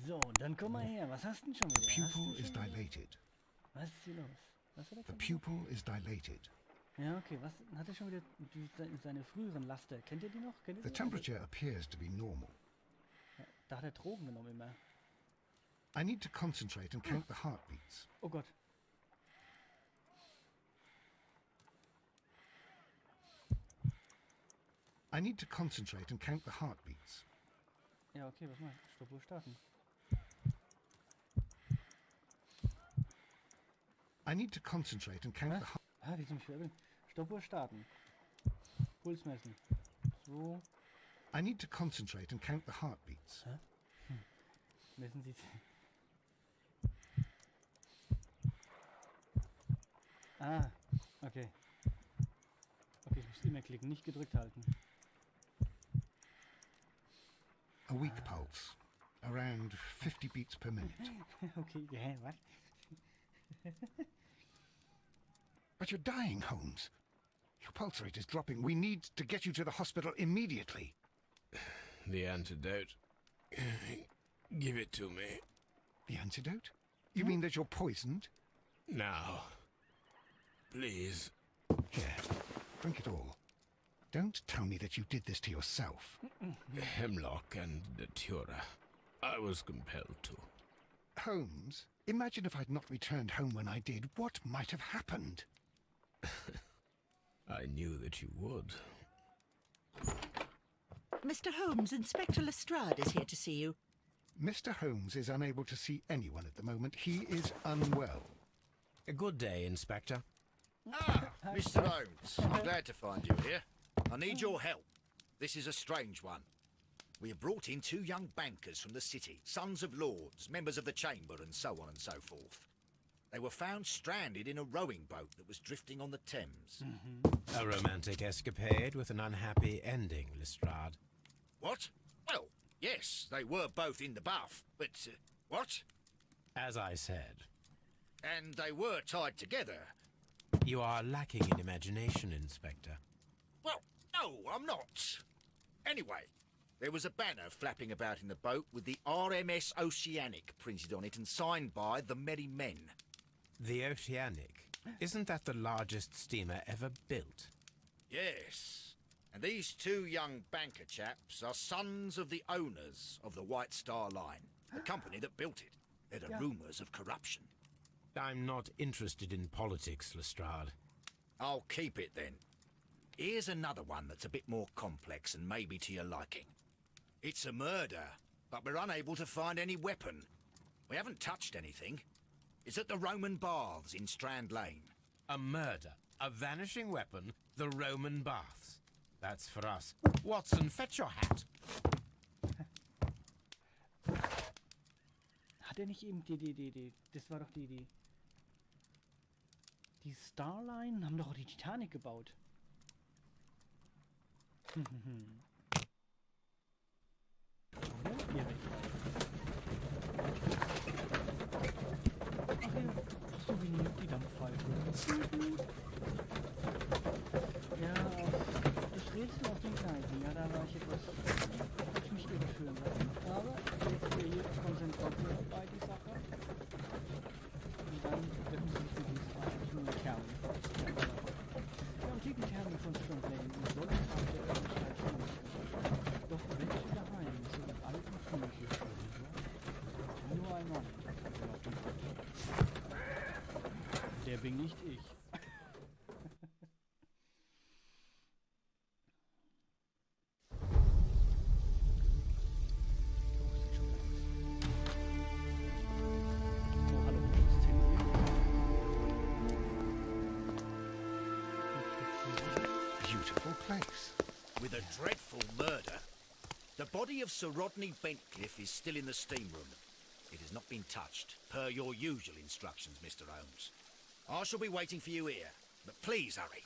So, dann komm mal her. Was hast du denn schon wieder? Pupil is dilated. Was ist hier los? Was hat er The gesagt? pupil is dilated. Ja, okay. Was hat er schon wieder seine früheren Laster? Kennt ihr die noch? Kennt ihr The die? temperature appears to be normal. Ja, da hat er Drogen genommen immer. I need to concentrate and count the heartbeats. Oh Gott. I need to concentrate and count the heartbeats. Ja, okay, was mal? Stoppuhr starten. I need to concentrate and count the heartbeats. Ah, wie soll ich verwirren? Stoppuhr starten. Puls messen. 2. I need to concentrate and count the heartbeats. Hä? Messen Sie. Ah, okay. Okay, ich muss immer klicken, nicht gedrückt halten. A weak pulse. Around 50 beats per minute. Okay, hä, was? But you're dying, Holmes. Your pulse rate is dropping. We need to get you to the hospital immediately. The antidote. Give it to me. The antidote? You mean that you're poisoned? Now. Please. Here, drink it all. Don't tell me that you did this to yourself. Hemlock and Datura. I was compelled to. Holmes, imagine if I'd not returned home when I did. What might have happened? I knew that you would. Mr. Holmes, Inspector Lestrade is here to see you. Mr. Holmes is unable to see anyone at the moment. He is unwell. A good day, Inspector. Ah, Mr. Holmes, I'm glad to find you here. I need your help. This is a strange one. We have brought in 2 young bankers from the city, sons of lords, members of the chamber, and so on and so forth. They were found stranded in a rowing boat that was drifting on the Thames. A romantic escapade with an unhappy ending, Lestrade. What? Well, yes, they were both in the bath, but what? As I said, And they were tied together. you are lacking in imagination, Inspector. Well, no, I'm not. Anyway, there was a banner flapping about in the boat with the RMS Oceanic printed on it and signed by the Merry Men. The Oceanic. Isn't that the largest steamer ever built? Yes. And these 2 young banker chaps are sons of the owners of the White Star Line, the company that built it. There are rumours of corruption. I'm not interested in politics, Lestrade. I'll keep it then. Here's another one that's a bit more complex and maybe to your liking. It's a murder, but we're unable to find any weapon. We haven't touched anything. It's at the Roman Baths in Strand Lane. A murder, a vanishing weapon, the Roman baths. That's for us. Watson, fetch your hat. Hat er nicht eben die, das war doch die Starline haben doch auch die Titanic gebaut. Oder? Hier weg. Ach ja, so wie die Dampfpfeife. Ja, das Rätsel auf den Gleisen, ja, da war ich etwas, hab ich mich irreführen lassen. Aber jetzt hier Konzentration bei die Sache. Und dann dürfen Sie sich mit uns eigentlich nur Termen vorstellen. Der antiken Termen von Strand Lane soll auf der Öffentlichkeit vermisst werden. Doch welche Geheimnisse und alten Funde hier stehen, so? Nur ein Mann hat auf den Kopf. Der bin nicht ich. Beautiful place. With a dreadful murder. The body of Sir Rodney Bentcliffe is still in the steam room. It has not been touched, per your usual instructions, Mr. Holmes. I shall be waiting for you here, but please hurry.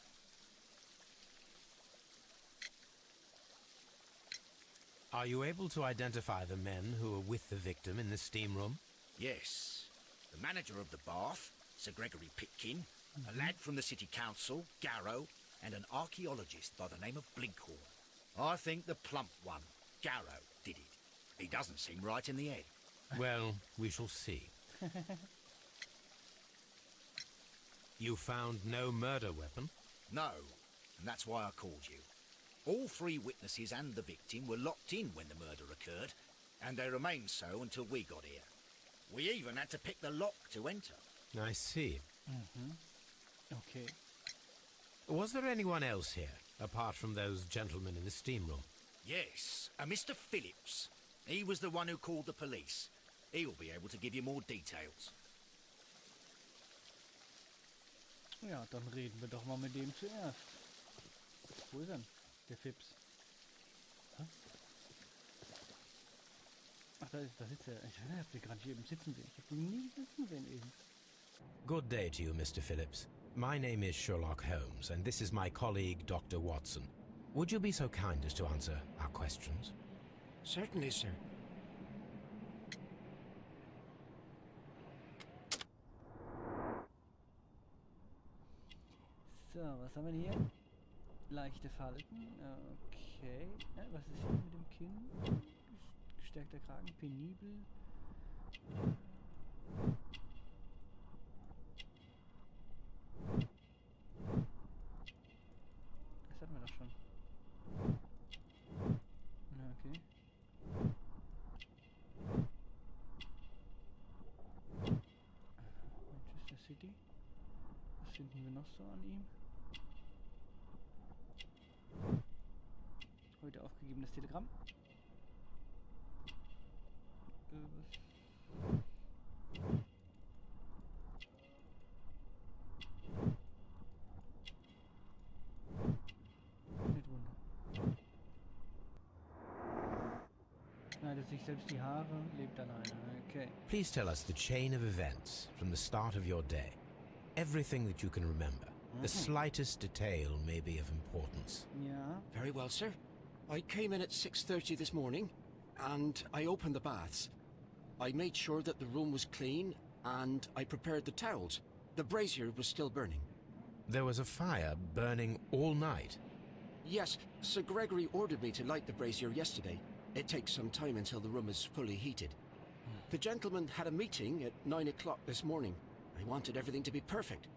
Are you able to identify the men who were with the victim in the steam room? Yes. The manager of the bath, Sir Gregory Pitkin, a lad from the city council, Garrow, and an archaeologist by the name of Blinkhorn. I think the plump one, Garrow, did it. He doesn't seem right in the head. Well, we shall see. You found no murder weapon? No, and that's why I called you. All three witnesses and the victim were locked in when the murder occurred, and they remained so until we got here. We even had to pick the lock to enter. I see. Okay. Was there anyone else here, apart from those gentlemen in the steam room? Yes, a Mr. Phillips. He was the one who called the police. He'll be able to give you more details. Ja, dann reden wir doch mal mit dem zuerst. Wo ist er? Der Fips. Hä? Ach, da sitzt er. Ich hab den gerade hier eben sitzen sehen. Ich hab ihn nie sitzen sehen eben. Good day to you, Mr. Phillips. My name is Sherlock Holmes, and this is my colleague, Dr. Watson. Would you be so kind as to answer our questions? Certainly, sir. So, was haben wir denn hier? Leichte Falten. Okay. Was ist hier mit dem Kinn? Gestärkter Kragen. Penibel. Das hatten wir doch schon. Na, okay. Manchester City. Was finden wir noch so an ihm? Heute aufgegebenes Telegramm. Nicht Wunder. Schneidet sich selbst die Haare, lebt alleine. Okay. Please tell us the chain of events from the start of your day. Everything that you can remember. The slightest detail may be of importance. Ja. Very well, sir. I came in at 6:30 this morning, and I opened the baths. I made sure that the room was clean, and I prepared the towels. The brazier was still burning. There was a fire burning all night. Yes, Sir Gregory ordered me to light the brazier yesterday. It takes some time until the room is fully heated. The gentlemen had a meeting at 9 o'clock this morning. I wanted everything to be perfect.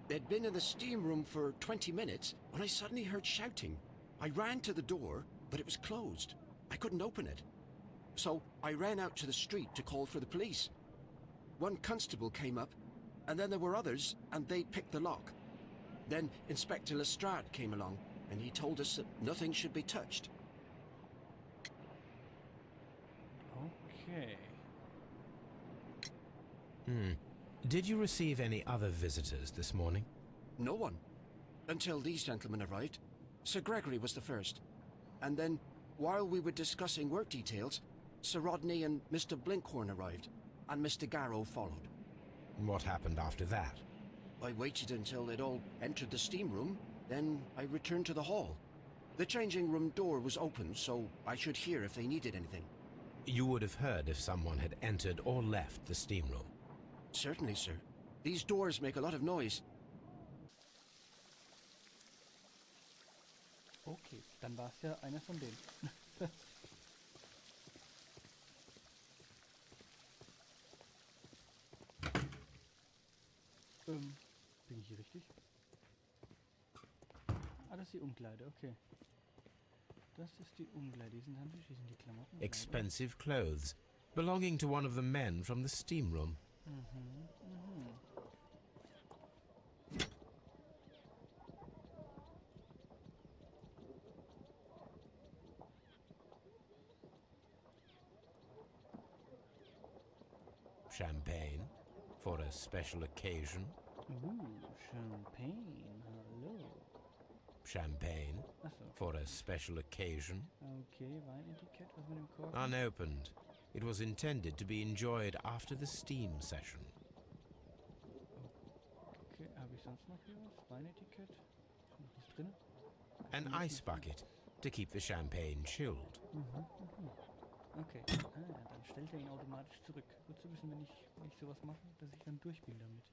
They'd been in the steam room for 20 minutes when I suddenly heard shouting. I ran to the door, but it was closed. I couldn't open it. So I ran out to the street to call for the police. One constable came up, and then there were others, and they picked the lock. Then Inspector Lestrade came along, and he told us that nothing should be touched. Okay. Did you receive any other visitors this morning? No one. Until these gentlemen arrived. Sir Gregory was the first. And then, while we were discussing work details, Sir Rodney and Mr. Blinkhorn arrived, and Mr. Garrow followed. What happened after that? I waited until they'd all entered the steam room, then I returned to the hall. The changing room door was open, so I should hear if they needed anything. You would have heard if someone had entered or left the steam room. Certainly, sir. These doors make a lot of noise. Okay, dann war es ja einer von denen. Bin ich hier richtig? Ah, das ist die Umkleide, okay. Das ist die Umkleide, die sind handlich, die sind die Klamotten. Expensive clothes, belonging to one of the men from the steam room. Champagne for a special occasion. Champagne, hallo. Champagne Achso. for a special occasion. Okay, Weinetikett, was mit dem Korken? Unopened. It was intended to be enjoyed after the steam session. Okay, habe ich sonst noch hier was? Weinetikett? Ist noch was drin? An ice bucket to keep the champagne chilled. Okay, dann stellt er ihn automatisch zurück. Gut zu wissen, wenn ich sowas mache, dass ich dann durch bin damit.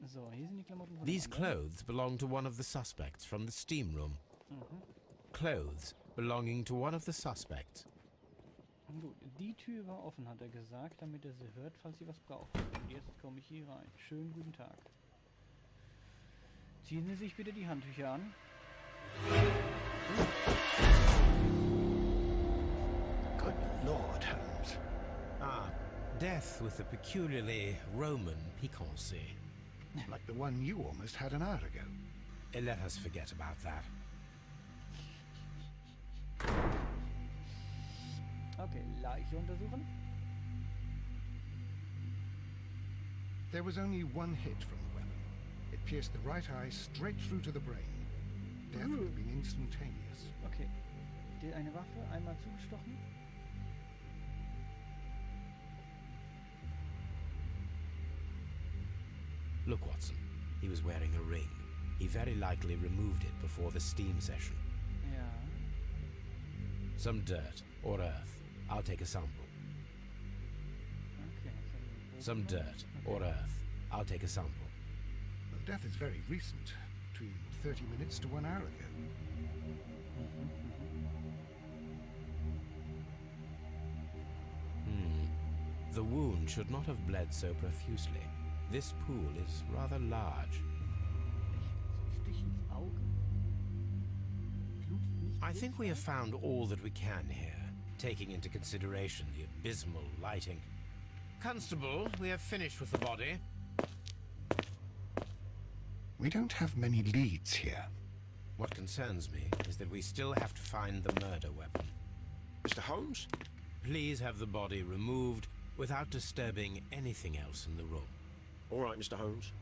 So, hier sind die Klamotten von These dem anderen. clothes belong to one of the suspects from the steam room. Clothes belonging to one of the suspects. Gut, Die Tür war offen, hat er gesagt, damit er sie hört, falls sie was braucht. Und jetzt komme ich hier rein. Schönen guten Tag. Ziehen Sie sich bitte die Handtücher an. Good Lord, Holmes. Ah, death with a peculiarly Roman piquancy. Like the one you almost had an hour ago. Let us forget about that. Okay, Leiche untersuchen. There was only one hit from the weapon. It pierced the right eye straight through to the brain. Death would have been instantaneous. Okay. Eine Waffe, einmal zugestochen. Look, Watson. He was wearing a ring. He very likely removed it before the steam session. Ja. Some dirt or earth. I'll take a sample. Okay. Some dirt or earth. I'll take a sample. Well, death is very recent. Between 30 minutes to 1 hour ago. The wound should not have bled so profusely. This pool is rather large. Stich ins Auge. Blutet nicht I think we have wirklich. found all that we can here, taking into consideration the abysmal lighting. Constable, we have finished with the body. We don't have many leads here. What concerns me is that we still have to find the murder weapon. Mr. Holmes? Please have the body removed without disturbing anything else in the room. All right, Mr. Holmes.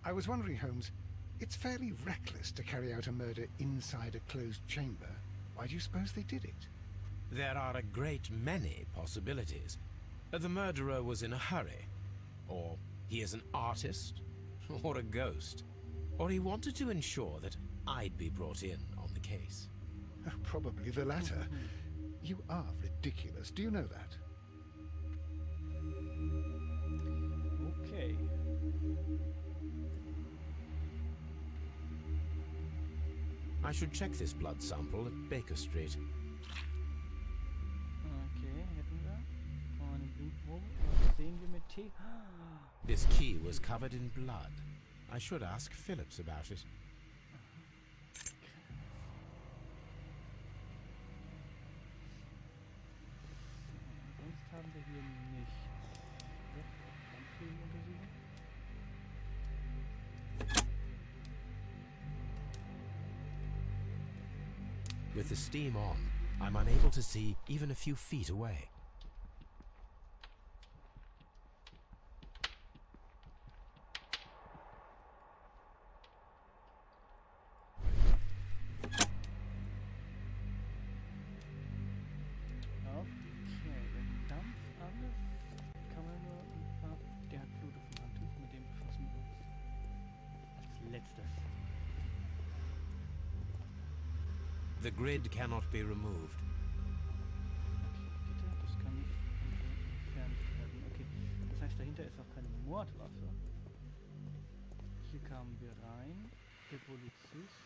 I was wondering, Holmes, it's fairly reckless to carry out a murder inside a closed chamber. Why do you suppose they did it? There are a great many possibilities. The murderer was in a hurry. Or he is an artist. Or a ghost. Or he wanted to ensure that I'd be brought in on the case. Probably the latter. You are ridiculous. Do you know that? Okay. I should check this blood sample at Baker Street. Okay, hätten wir. Eine Blutprobe. Was sehen wir mit T? This key was covered in blood. I should ask Phillips about it. Sonst haben wir hier nichts. Handflächen untersuchen. With the steam on, I'm unable to see even a few feet away. Okay, den Dampf, alles kann man nur ein paar. Der hat Blut auf dem Handtuch, mit dem befassen wir uns. Als letztes. The grid cannot be removed. Okay, Gitter, das kann nicht entfernt werden. Okay, das heißt, dahinter ist auch keine Mordwaffe. Hier kamen wir rein. Der Polizist.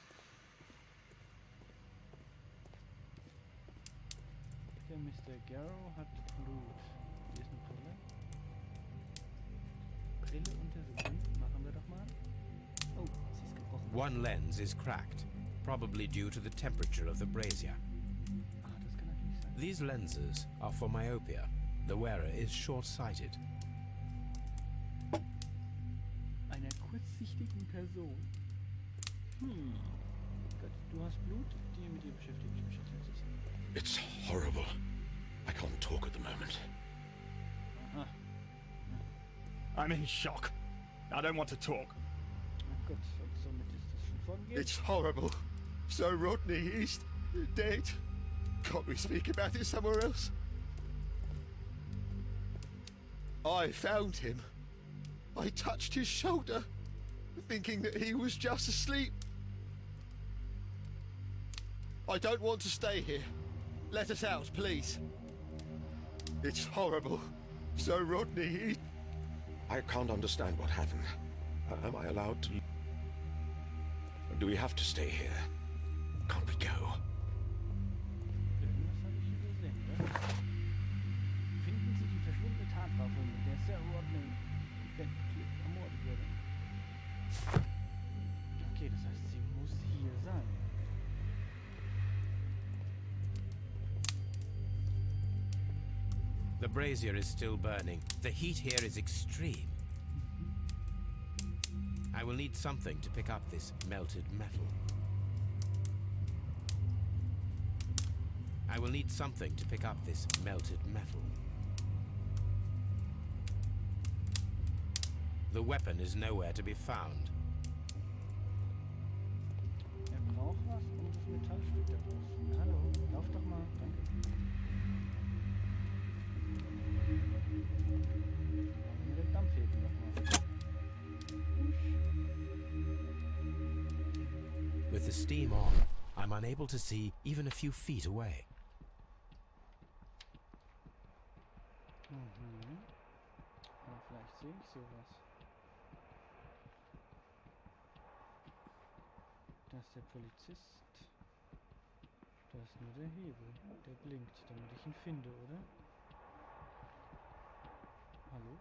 Der Mr. Garrow hat Blut. Hier ist eine Brille. Brille untersuchen. Machen wir doch mal. Oh, sie ist gebrochen. One lens is cracked, probably due to the temperature of the brazier. Ah, das kann natürlich sein. These lenses are for myopia. The wearer is short-sighted. Einer kurzsichtigen Person. Gut, du hast Blut, die mit dir beschäftige ich mich als letztes. It's horrible. I can't talk at the moment. Aha. I'm in shock. I don't want to talk. Na gut, und somit ist das schon vorgegeben. It's horrible. So Rodney is dead. Can't we speak about it somewhere else? I found him. I touched his shoulder, thinking that he was just asleep. I don't want to stay here. Let us out, please. It's horrible. So Rodney, I can't understand what happened. Am I allowed to? Do we have to stay here? Can't we go? Irgendwas habe ich übersehen, ne? The brazier is still burning. The heat here is extreme. I will need something to pick up this melted metal. I will need something to pick up this melted metal. The weapon is nowhere to be found. Braucht was, um das Metallstück da draußen. Hallo, lauf doch mal. Danke. Mit dem Dampfheben nochmal. With the steam on, I'm unable to see even a few feet away. Aber vielleicht sehe ich sowas. Da ist der Polizist. Da ist nur der Hebel. Der blinkt, damit ich ihn finde, oder? Hallo?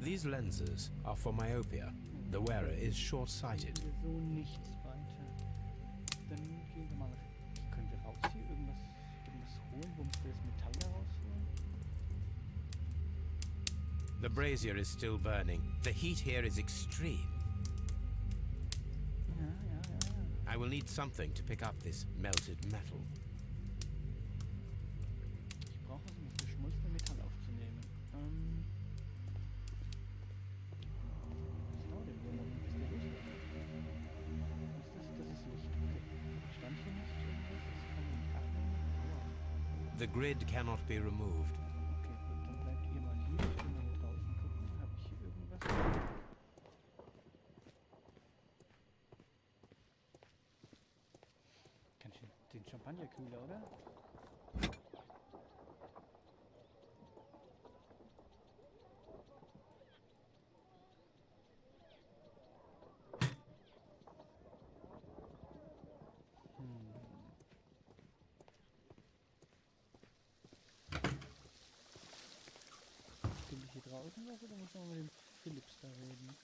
These lenses are for myopia. The wearer is short-sighted. So nichts weiter. Dann gehen wir mal. Können wir raus hier irgendwas holen, womit wir das Metall da rausholen? The brazier is still burning. The heat here is extreme. Ja. I will need something to pick up this melted metal. Ich brauche was, um das geschmolzene Metall aufzunehmen. Was dauert denn wohl noch, bis der losgeht? Das ist Licht. Okay. Stand hier nicht irgendwas? Das kann man nicht abnehmen. The grid cannot be removed. Okay, gut, dann bleibt ihr mal hier. Ich will mal hier draußen gucken. Habe ich hier irgendwas? Ganz schön den Champagnerkühler, oder? Finde ich hier draußen was oder muss man mit dem Philips da reden?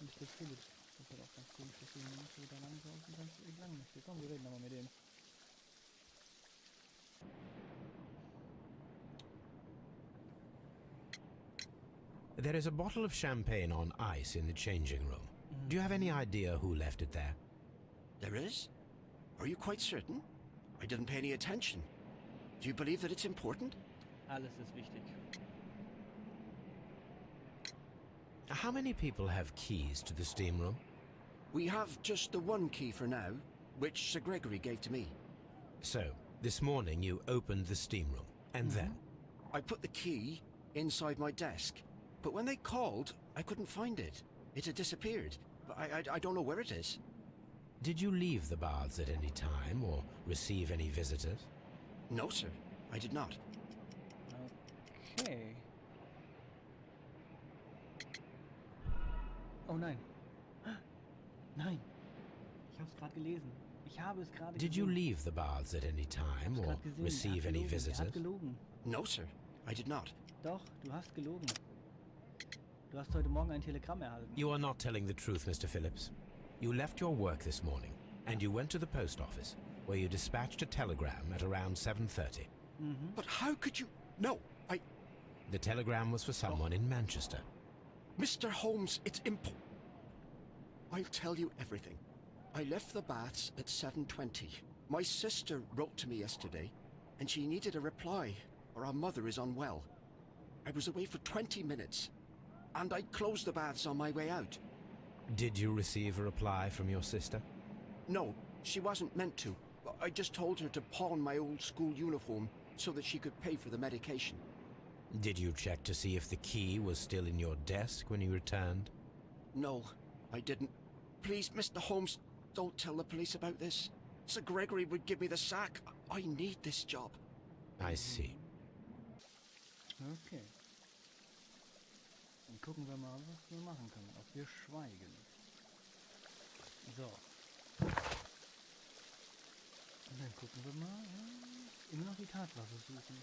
Nicht der Philips. Das ist halt auch ganz komisch, dass wir nicht so da lang draußen ganz lang möchte. Komm, wir reden nochmal mit dem. There is a bottle of champagne on ice in the changing room. Do you have any idea who left it there? There is? Are you quite certain? I didn't pay any attention. Do you believe that it's important? Alles ist wichtig. How many people have keys to the steam room? We have just the one key for now, which Sir Gregory gave to me. So, this morning you opened the steam room, and then? I put the key inside my desk, but when they called, I couldn't find it. It had disappeared. I don't know where it is. Did you leave the baths at any time, or receive any visitors? No, sir, I did not. Okay. Oh nein. Nein. Ich habe es gerade gelesen. Ich habe es gerade Did you leave the baths at any time, or receive any visitors? Er hat gelogen. No, sir, I did not. Doch, du hast gelogen. Du hast heute Morgen ein Telegramm erhalten. You are not telling the truth, Mr. Phillips. You left your work this morning, and you went to the post office, where you dispatched a telegram at around 7:30. But how could you... No, The telegram was for someone in Manchester. Mr. Holmes, it's I'll tell you everything. I left the baths at 7:20. My sister wrote to me yesterday, and she needed a reply, or our mother is unwell. I was away for 20 minutes, and I closed the baths on my way out. Did you receive a reply from your sister? No, she wasn't meant to. I just told her to pawn my old school uniform so that she could pay for the medication. Did you check to see if the key was still in your desk when you returned? No, I didn't. Please, Mr. Holmes, don't tell the police about this. Sir Gregory would give me the sack. I need this job. I see. Okay. Dann gucken wir mal, was wir machen können. Ob wir schweigen. So. Und dann gucken wir mal. Immer noch die Tatwaffe suchen.